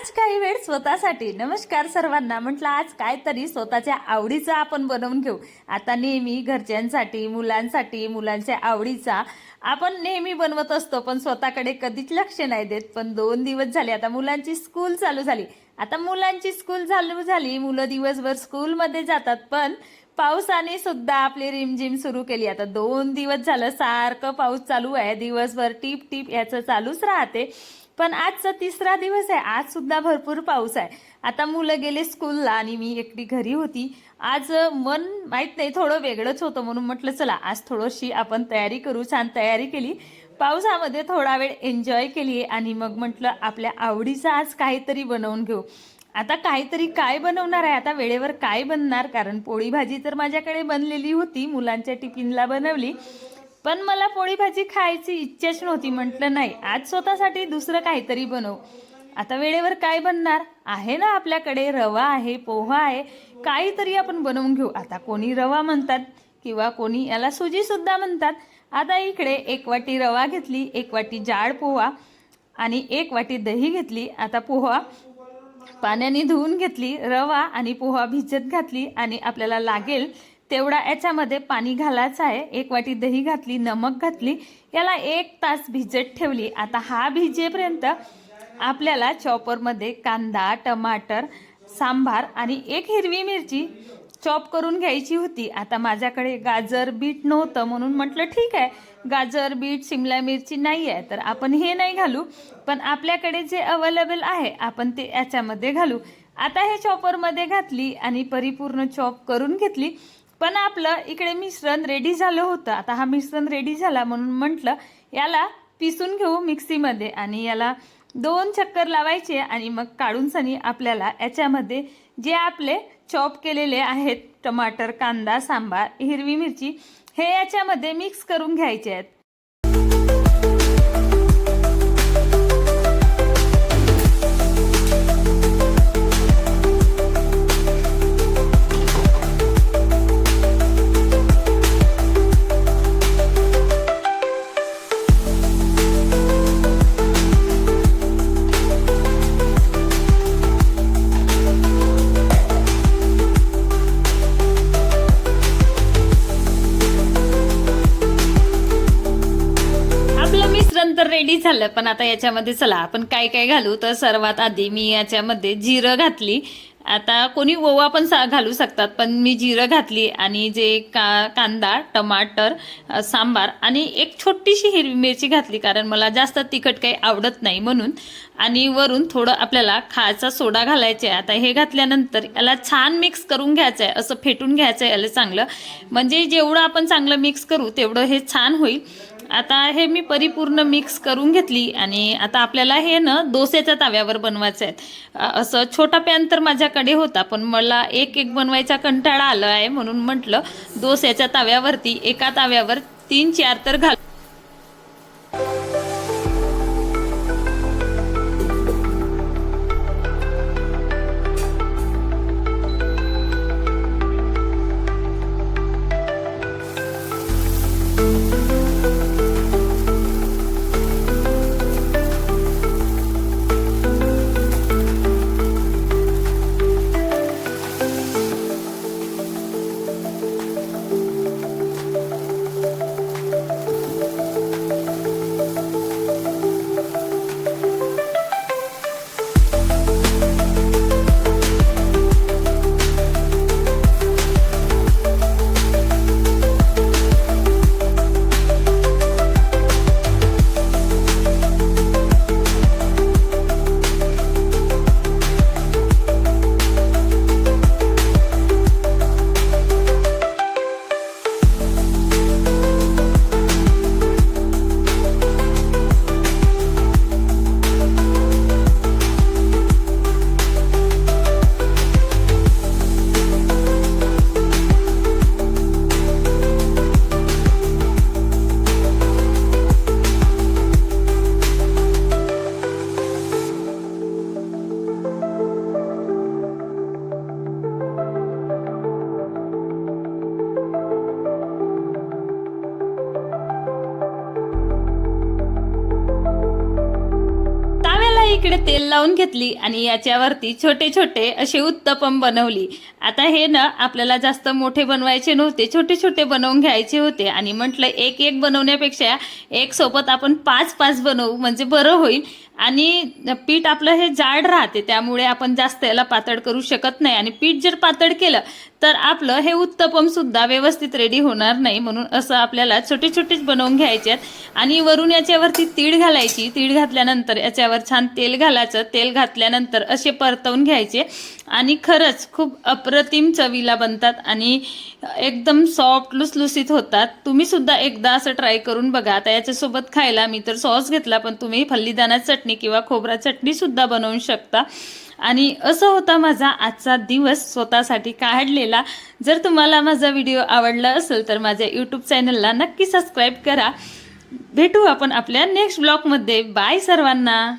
आज काही वेळ स्वतःसाठी. नमस्कार सर्वांना. म्हटलं आज काहीतरी स्वतःच्या आवडीचं आपण बनवून घेऊ. आता नेहमी घरच्यांसाठी, मुलांसाठी, मुलांच्या आवडीचा आपण नेहमी बनवत असतो, पण स्वतःकडे कधीच लक्ष नाही देत. पण 2 दिवस झाले आता मुलांची स्कूल चालू झाली. आता मुलांची स्कूल चालू झाली, मुलं दिवसभर स्कूलमध्ये जातात, पण पावसाने सुद्धा आपली रिमझिम सुरू केली. आता 2 दिवस झालं सारखं पाऊस चालू आहे, दिवसभर टिप टिप याचं चालूच राहते. पण आजचा 3रा दिवस आहे, आज सुद्धा भरपूर पाऊस आहे. आता मुलं गेले स्कूलला आणि मी एकटी घरी होती. आज मन माहित नाही थोडं वेगळंच होतं, म्हणून म्हटलं चला आज थोडीशी आपण तयारी करू. छान तयारी केली, पावसामध्ये थोडा वेळ एन्जॉय केली आणि मग म्हटलं आपल्या आवडीचं आज काहीतरी बनवून घेऊ. आता काहीतरी काय बनवणार आहे, आता वेळेवर काय बनणार, कारण पोळी भाजी तर माझ्याकडे बनलेली होती, मुलांच्या टिफिनला बनवली, पण मला पोळी भाजी खायची इच्छाच नव्हती. म्हटलं नाही, आज स्वतःसाठी दुसरं काहीतरी बनवू. आता वेळेवर काय बनणार आहे ना, आपल्याकडे रवा आहे, पोहा आहे, काहीतरी आपण बनवून घेऊ. आता कोणी रवा म्हणतात किंवा कोणी याला सुजी सुद्धा म्हणतात. आता इकडे 1 वाटी रवा घेतली, 1 वाटी जाड पोहा आणि 1 वाटी दही घेतली. आता पोहा पाण्याने धुवून घेतली, रवा आणि पोहा भिजत घातली आणि आपल्याला लागेल तेवढा याच्यामध्ये पाणी घालायचं आहे. 1 वाटी दही घातली, नमक घातली, याला 1 तास भिजत ठेवली. आता हा भिजेपर्यंत आपल्याला चॉपरमध्ये कांदा, टमाटर, सांबार आणि 1 हिरवी मिरची चॉप करून घ्यायची होती. आता माझ्याकडे गाजर बीट नव्हतं, म्हणून म्हटलं ठीक आहे, गाजर बीट शिमला मिरची नाही आहे तर आपण हे नाही घालू, पण आपल्याकडे जे अवेलेबल आहे आपण ते याच्यामध्ये घालू. आता हे चॉपरमध्ये घातली आणि परिपूर्ण चॉप करून घेतली. पण आपलं इकडे मिश्रण रेडी झालं होतं. आता हा मिश्रण रेडी झाला म्हणून म्हटलं याला पिसून घेऊ मिक्सीमध्ये आणि याला 2 चक्कर लावायचे आणि मग काढून सनी आपल्याला याच्यामध्ये जे आपले चॉप केलेले आहेत टमाटर, कांदा, सांबार, हिरवी मिरची हे याच्यामध्ये मिक्स करून घ्यायचे आहेत. तर रेडी झालं, पण आता याच्यामध्ये चला आपण काय काय घालू. तर सर्वात आधी मी याच्यामध्ये जिरं घातली. आता कोणी ओवा पण घालू शकतात, पण मी जिरं घातली आणि जे कांदा, टमाटर, सांबार आणि 1 छोटीशी हिरवी मिरची घातली, कारण मला जास्त तिखट काही आवडत नाही म्हणून. आणि वरून थोडं आपल्याला खायचा सोडा घालायचा आहे. आता हे घातल्यानंतर याला छान मिक्स करून घ्यायचं आहे, असं फेटून घ्यायचं आहे याला चांगलं, म्हणजे जेवढं आपण चांगलं मिक्स करू तेवढं हे छान होईल. आता हे मी परिपूर्ण मिक्स करून घेतली आणि आता आपल्याला हे ना डोस्याच्या तव्यावर बनवायचं आहे. असं छोटा पॅन तर माझ्याकडे होता, पण मला एक बनवायचा कंटाळा आला आहे, म्हणून म्हटलं डोस्याच्या तव्यावरती एका तव्यावर 3-4 तर घाल. तेल लावून घेतली आणि याच्यावरती छोटे छोटे असे उत्तपम बनवली. आता हे ना आपल्याला जास्त मोठे बनवायचे नव्हते, छोटे छोटे बनवून घ्यायचे होते आणि म्हटलं एक एक बनवण्यापेक्षा एक सोबत आपण 5-5 बनवू म्हणजे बरं होईल. आणि पीठ आपलं हे जाड राहते त्यामुळे आपण जास्त याला पातळ करू शकत नाही आणि पीठ जर पातळ केलं तर आपलं हे उत्तपम सुद्धा व्यवस्थित रेडी होणार नाही. म्हणून असं आपल्याला छोटे छोटेच बनवून घ्यायचे आहेत आणि वरून याच्यावरती तीळ घालायची. तीळ घातल्यानंतर याच्यावर छान तेल घालायचं. तेल घातल्यानंतर असे परतवून घ्यायचे आणि खरंच खूप अप्रतिम चवीला बनतात आणि एकदम सॉफ्ट लुसलुसीत होतात. तुम्ही सुद्धा एकदा असं ट्राय करून बघा. आता याच्यासोबत खायला मी तर सॉस घेतला, पण तुम्ही फल्लीदाणा चटणी किंवा खोबरा चटणी सुद्धा बनवू शकता. आणि असं होता माझा आजचा दिवस स्वतःसाठी काढलेला. जर तुम्हाला माझा व्हिडिओ आवडला असेल तर माझ्या यूट्यूब चॅनलला नक्की सबस्क्राईब करा. भेटू आपण आपल्या नेक्स्ट ब्लॉगमध्ये. बाय सर्वांना.